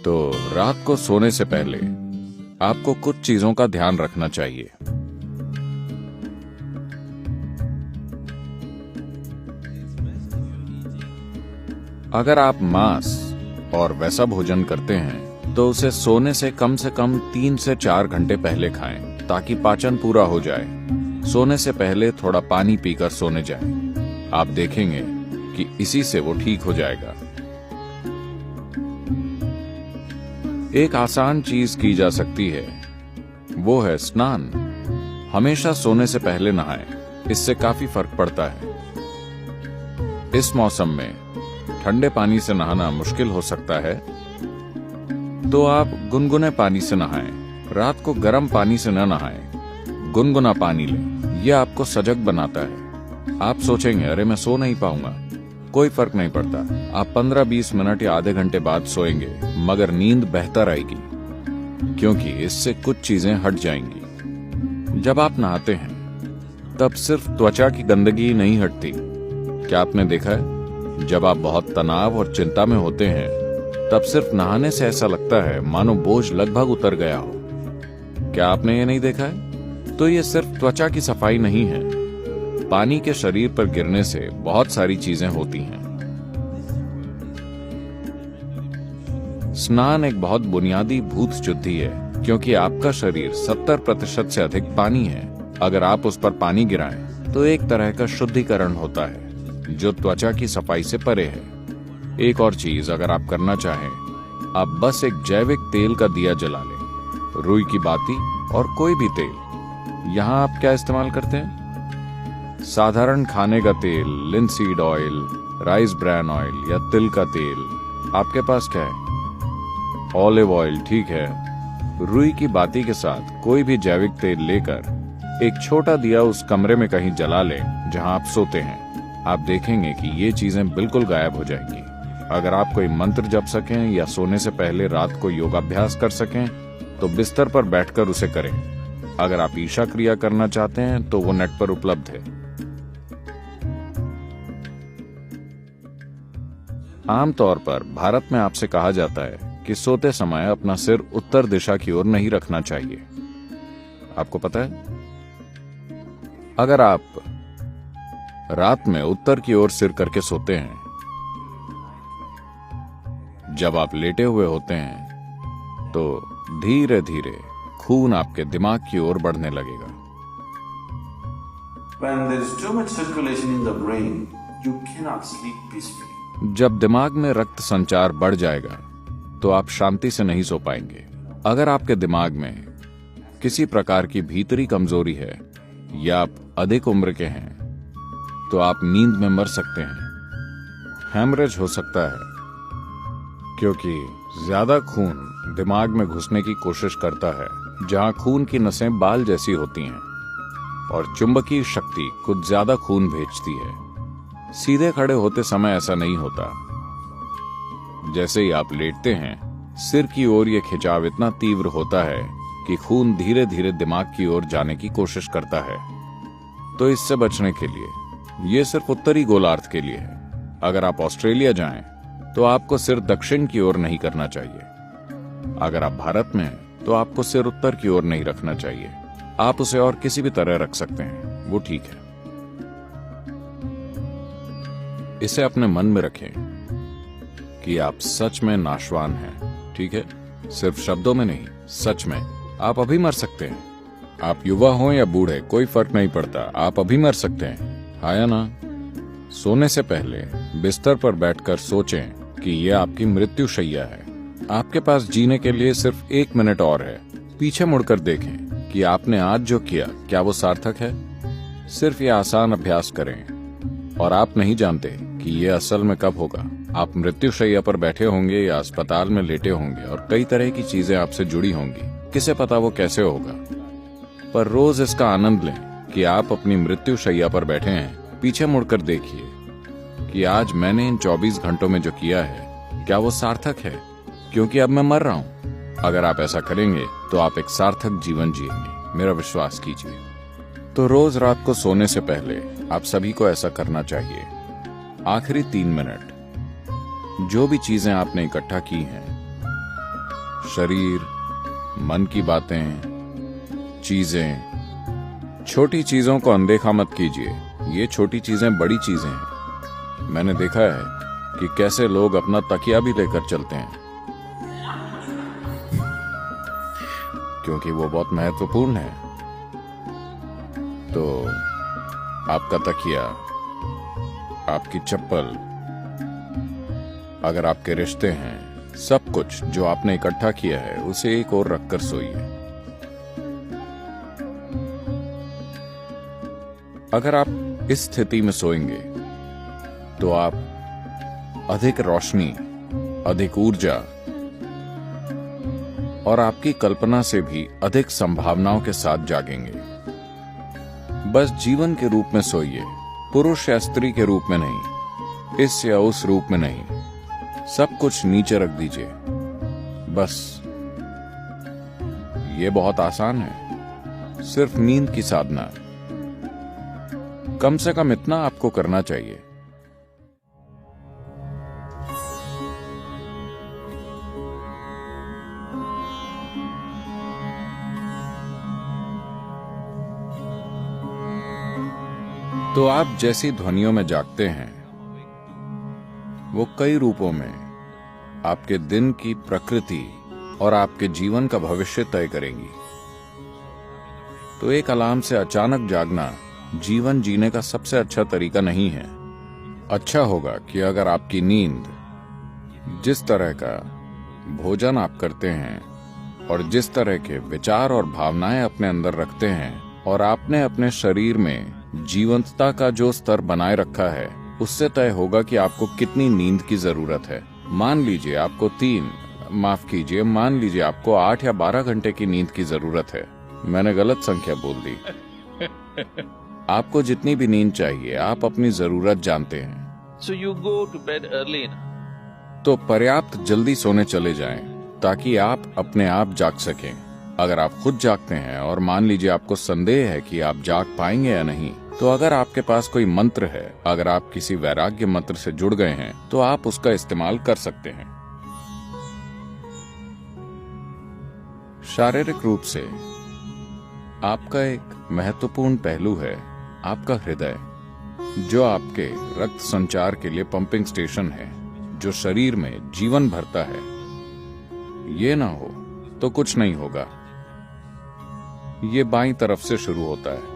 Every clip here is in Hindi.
तो रात को सोने से पहले आपको कुछ चीजों का ध्यान रखना चाहिए। अगर आप मांस और वैसा भोजन करते हैं तो उसे सोने से कम 3 से 4 घंटे पहले खाएं ताकि पाचन पूरा हो जाए। सोने से पहले थोड़ा पानी पीकर सोने जाएं। आप देखेंगे कि इसी से वो ठीक हो जाएगा। एक आसान चीज की जा सकती है, वो है स्नान। हमेशा सोने से पहले नहाएं, इससे काफी फर्क पड़ता है। इस मौसम में ठंडे पानी से नहाना मुश्किल हो सकता है, तो आप गुनगुने पानी से नहाएं। रात को गर्म पानी से न नहाएं, गुनगुना पानी लें। यह आपको सजग बनाता है। आप सोचेंगे, अरे मैं सो नहीं पाऊंगा। कोई फर्क नहीं पड़ता। आप 15-20 मिनट या आधे घंटे बाद सोएंगे, मगर नींद बेहतर आएगी, क्योंकि इससे कुछ चीजें हट जाएंगी। जब आप नहाते हैं तब सिर्फ त्वचा की गंदगी नहीं हटती। क्या आपने देखा है, जब आप बहुत तनाव और चिंता में होते हैं तब सिर्फ नहाने से ऐसा लगता है मानो बोझ लगभग उतर गया हो। क्या आपने ये नहीं देखा है? तो ये सिर्फ त्वचा की सफाई नहीं है, पानी के शरीर पर गिरने से बहुत सारी चीजें होती हैं। स्नान एक बहुत बुनियादी भूत शुद्धि है, क्योंकि आपका शरीर 70% से अधिक पानी है। अगर आप उस पर पानी गिराएं तो एक तरह का शुद्धिकरण होता है जो त्वचा की सफाई से परे है। एक और चीज अगर आप करना चाहें, आप बस एक जैविक तेल का दिया जला लें, रुई की बाती और कोई भी तेल। यहाँ आप क्या इस्तेमाल करते हैं? साधारण खाने का तेल, linseed oil, rice bran oil या तिल का तेल। आपके पास क्या है? ऑलिव ऑयल, ठीक है। रुई की बाती के साथ कोई भी जैविक तेल लेकर एक छोटा दिया उस कमरे में कहीं जला लें जहां आप सोते हैं। आप देखेंगे कि ये चीजें बिल्कुल गायब हो जाएंगी। अगर आप कोई मंत्र जप सकें या सोने से पहले रात को योगाभ्यास कर सकें तो बिस्तर पर बैठकर उसे करें। अगर आप ईशा क्रिया करना चाहते हैं तो वो नेट पर उपलब्ध है। आमतौर पर भारत में आपसे कहा जाता है कि सोते समय अपना सिर उत्तर दिशा की ओर नहीं रखना चाहिए। आपको पता है? अगर आप रात में उत्तर की ओर सिर करके सोते हैं, जब आप लेटे हुए होते हैं तो धीरे धीरे खून आपके दिमाग की ओर बढ़ने लगेगा। When there is too much circulation in the brain, you cannot sleep peacefully. जब दिमाग में रक्त संचार बढ़ जाएगा तो आप शांति से नहीं सो पाएंगे। अगर आपके दिमाग में किसी प्रकार की भीतरी कमजोरी है या आप अधिक उम्र के हैं तो आप नींद में मर सकते हैं। हेमरेज हो सकता है, क्योंकि ज्यादा खून दिमाग में घुसने की कोशिश करता है जहां खून की नसें बाल जैसी होती हैं, और चुंबकीय शक्ति कुछ ज्यादा खून भेजती है। सीधे खड़े होते समय ऐसा नहीं होता। जैसे ही आप लेटते हैं, सिर की ओर यह खिंचाव इतना तीव्र होता है कि खून धीरे धीरे दिमाग की ओर जाने की कोशिश करता है। तो इससे बचने के लिए, यह सिर्फ उत्तरी गोलार्ध के लिए है। अगर आप ऑस्ट्रेलिया जाएं तो आपको सिर दक्षिण की ओर नहीं करना चाहिए। अगर आप भारत में हैं तो आपको सिर उत्तर की ओर नहीं रखना चाहिए। आप उसे और किसी भी तरह रख सकते हैं, वो ठीक है। इसे अपने मन में रखें कि आप सच में नाशवान हैं, ठीक है? सिर्फ शब्दों में नहीं, सच में। आप अभी मर सकते हैं। आप युवा हो या बूढ़े, कोई फर्क नहीं पड़ता। आप अभी मर सकते हैं, हाँ या ना? सोने से पहले बिस्तर पर बैठकर सोचें कि यह आपकी मृत्यु शैया है। आपके पास जीने के लिए सिर्फ 1 मिनट और है। पीछे मुड़कर देखें कि आपने आज जो किया, क्या वो सार्थक है? सिर्फ ये आसान अभ्यास करें, और आप नहीं जानते कि ये असल में कब होगा। आप मृत्युशैया पर बैठे होंगे या अस्पताल में लेटे होंगे और कई तरह की चीजें आपसे जुड़ी होंगी। किसे पता वो कैसे होगा? पर रोज इसका आनंद लें कि आप अपनी मृत्युशैया पर बैठे हैं। पीछे मुड़कर देखिए कि आज मैंने इन 24 घंटों में जो किया है, क्या वो सार्थक है? क्योंकि अब मैं मर रहा हूं। अगर आप ऐसा करेंगे तो आप एक सार्थक जीवन जिएंगे, मेरा विश्वास कीजिए। तो रोज रात को सोने से पहले आप सभी को ऐसा करना चाहिए। आखिरी 3 मिनट जो भी चीजें आपने इकट्ठा की हैं शरीर, मन की बातें, चीजें, छोटी चीजों को अनदेखा मत कीजिए। ये छोटी चीजें बड़ी चीजें हैं। मैंने देखा है कि कैसे लोग अपना तकिया भी लेकर चलते हैं, क्योंकि वो बहुत महत्वपूर्ण है। तो आपका तकिया, आपकी चप्पल, अगर आपके रिश्ते हैं, सब कुछ जो आपने इकट्ठा किया है उसे एक ओर रखकर सोइए। अगर आप इस स्थिति में सोएंगे तो आप अधिक रोशनी, अधिक ऊर्जा और आपकी कल्पना से भी अधिक संभावनाओं के साथ जागेंगे। बस जीवन के रूप में सोइए, पुरुष या स्त्री के रूप में नहीं, इस या उस रूप में नहीं। सब कुछ नीचे रख दीजिए। बस ये बहुत आसान है, सिर्फ नींद की साधना। कम से कम इतना आपको करना चाहिए। तो आप जैसी ध्वनियों में जागते हैं, वो कई रूपों में आपके दिन की प्रकृति और आपके जीवन का भविष्य तय करेंगी। तो एक अलार्म से अचानक जागना जीवन जीने का सबसे अच्छा तरीका नहीं है। अच्छा होगा कि अगर आपकी नींद, जिस तरह का भोजन आप करते हैं और जिस तरह के विचार और भावनाएं अपने अंदर रखते हैं, और आपने अपने शरीर में जीवंतता का जो स्तर बनाए रखा है, उससे तय होगा कि आपको कितनी नींद की जरूरत है। मान लीजिए आपको 8 या 12 घंटे की नींद की जरूरत है। मैंने गलत संख्या बोल दी। आपको जितनी भी नींद चाहिए, आप अपनी जरूरत जानते हैं। So you go to bed early enough. तो पर्याप्त जल्दी सोने चले जाएं, ताकि आप अपने आप जाग सकें। अगर आप खुद जागते हैं और मान लीजिए आपको संदेह है कि आप जाग पाएंगे या नहीं, तो अगर आपके पास कोई मंत्र है, अगर आप किसी वैराग्य मंत्र से जुड़ गए हैं, तो आप उसका इस्तेमाल कर सकते हैं। शारीरिक रूप से आपका एक महत्वपूर्ण पहलू है आपका हृदय, जो आपके रक्त संचार के लिए पंपिंग स्टेशन है, जो शरीर में जीवन भरता है। ये ना हो तो कुछ नहीं होगा। ये बाईं तरफ से शुरू होता है।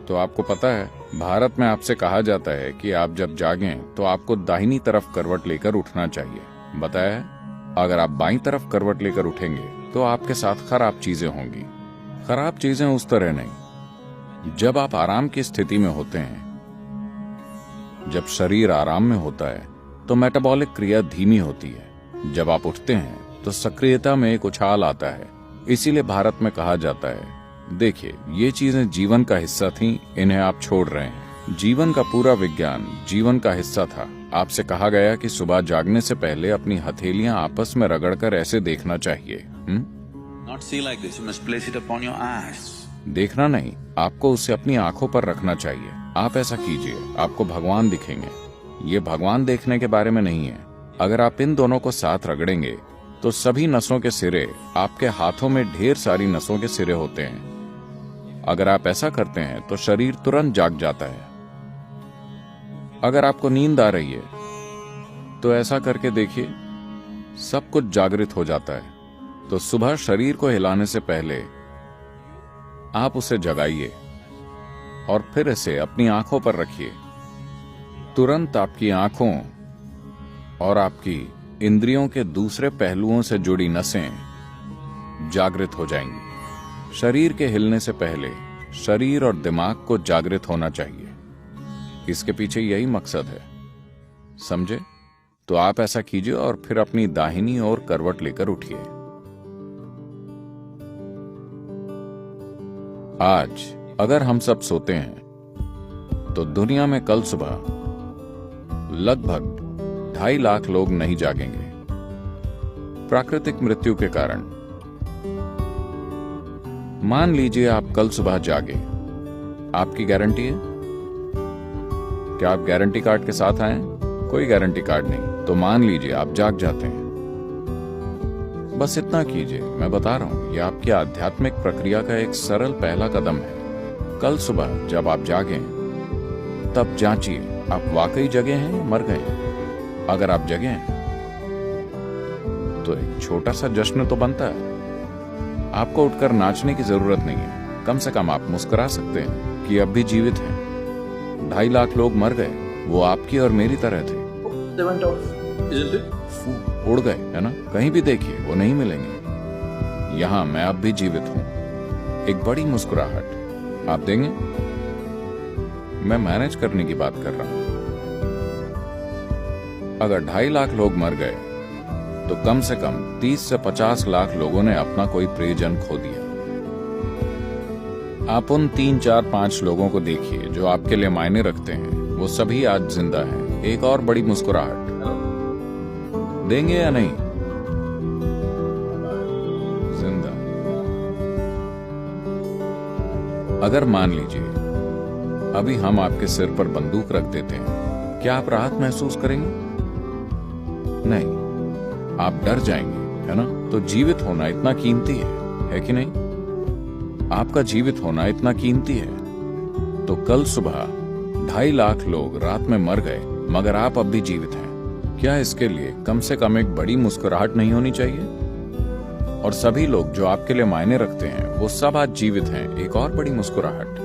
तो आपको पता है, भारत में आपसे कहा जाता है कि आप जब जागें तो आपको दाहिनी तरफ करवट लेकर उठना चाहिए। बताया है, अगर आप बाईं तरफ करवट लेकर उठेंगे तो आपके साथ खराब चीजें होंगी। खराब चीजें उस तरह नहीं। जब आप आराम की स्थिति में होते हैं, जब शरीर आराम में होता है, तो मेटाबॉलिक क्रिया धीमी होती है। जब आप उठते हैं तो सक्रियता में एक उछाल आता है। इसीलिए भारत में कहा जाता है, देखिए ये चीजें जीवन का हिस्सा थीं, इन्हें आप छोड़ रहे हैं। जीवन का पूरा विज्ञान जीवन का हिस्सा था। आपसे कहा गया कि सुबह जागने से पहले अपनी हथेलियां आपस में रगड़कर ऐसे देखना चाहिए। Not see like this. You must place it upon your eyes. देखना नहीं, आपको उसे अपनी आंखों पर रखना चाहिए। आप ऐसा कीजिए, आपको भगवान दिखेंगे। ये भगवान देखने के बारे में नहीं है। अगर आप इन दोनों को साथ रगड़ेंगे तो सभी नसों के सिरे, आपके हाथों में ढेर सारी नसों के सिरे होते हैं। अगर आप ऐसा करते हैं तो शरीर तुरंत जाग जाता है। अगर आपको नींद आ रही है तो ऐसा करके देखिए, सब कुछ जागृत हो जाता है। तो सुबह शरीर को हिलाने से पहले आप उसे जगाइए और फिर इसे अपनी आंखों पर रखिए। तुरंत आपकी आंखों और आपकी इंद्रियों के दूसरे पहलुओं से जुड़ी नसें जागृत हो जाएंगी। शरीर के हिलने से पहले शरीर और दिमाग को जागृत होना चाहिए। इसके पीछे यही मकसद है, समझे? तो आप ऐसा कीजिए और फिर अपनी दाहिनी ओर करवट लेकर उठिए। आज अगर हम सब सोते हैं तो दुनिया में कल सुबह लगभग 2.5 लाख लोग नहीं जागेंगे प्राकृतिक मृत्यु के कारण। मान लीजिए आप कल सुबह जागे, आपकी गारंटी है? क्या आप गारंटी कार्ड के साथ आए? कोई गारंटी कार्ड नहीं। तो मान लीजिए आप जाग जाते हैं, बस इतना कीजिए, मैं बता रहा हूँ, ये आपकी आध्यात्मिक प्रक्रिया का एक सरल पहला कदम है। कल सुबह जब आप जागें, तब जांचिए आप वाकई जगे हैं या मर गए हैं। अगर आप जगे हैं तो एक छोटा सा जश्न तो बनता है। आपको उठकर नाचने की जरूरत नहीं है, कम से कम आप मुस्कुरा सकते हैं कि अब भी जीवित हैं। 2.5 लाख लोग मर गए, वो आपकी और मेरी तरह थे। They went off, isn't it? उड़ गए, है ना? कहीं भी देखिए वो नहीं मिलेंगे। यहाँ मैं अब भी जीवित हूँ। एक बड़ी मुस्कुराहट आप देंगे? मैं मैनेज करने की बात कर रहा हूं। अगर 2.5 लाख लोग मर गए तो कम से कम 30 से 50 लाख लोगों ने अपना कोई प्रियजन खो दिया। आप उन 3, 4, 5 लोगों को देखिए जो आपके लिए मायने रखते हैं, वो सभी आज जिंदा हैं। एक और बड़ी मुस्कुराहट देंगे या नहीं? जिंदा। अगर मान लीजिए अभी हम आपके सिर पर बंदूक रख देते हैं, क्या आप राहत महसूस करेंगे? नहीं, आप डर जाएंगे, है ना? तो जीवित होना इतना कीमती है कि नहीं? आपका जीवित होना इतना कीमती है। तो कल सुबह 2.5 लाख लोग रात में मर गए, मगर आप अब भी जीवित हैं। क्या इसके लिए कम से कम एक बड़ी मुस्कुराहट नहीं होनी चाहिए? और सभी लोग जो आपके लिए मायने रखते हैं, वो सब आज जीवित हैं। एक और बड़ी मुस्कुराहट।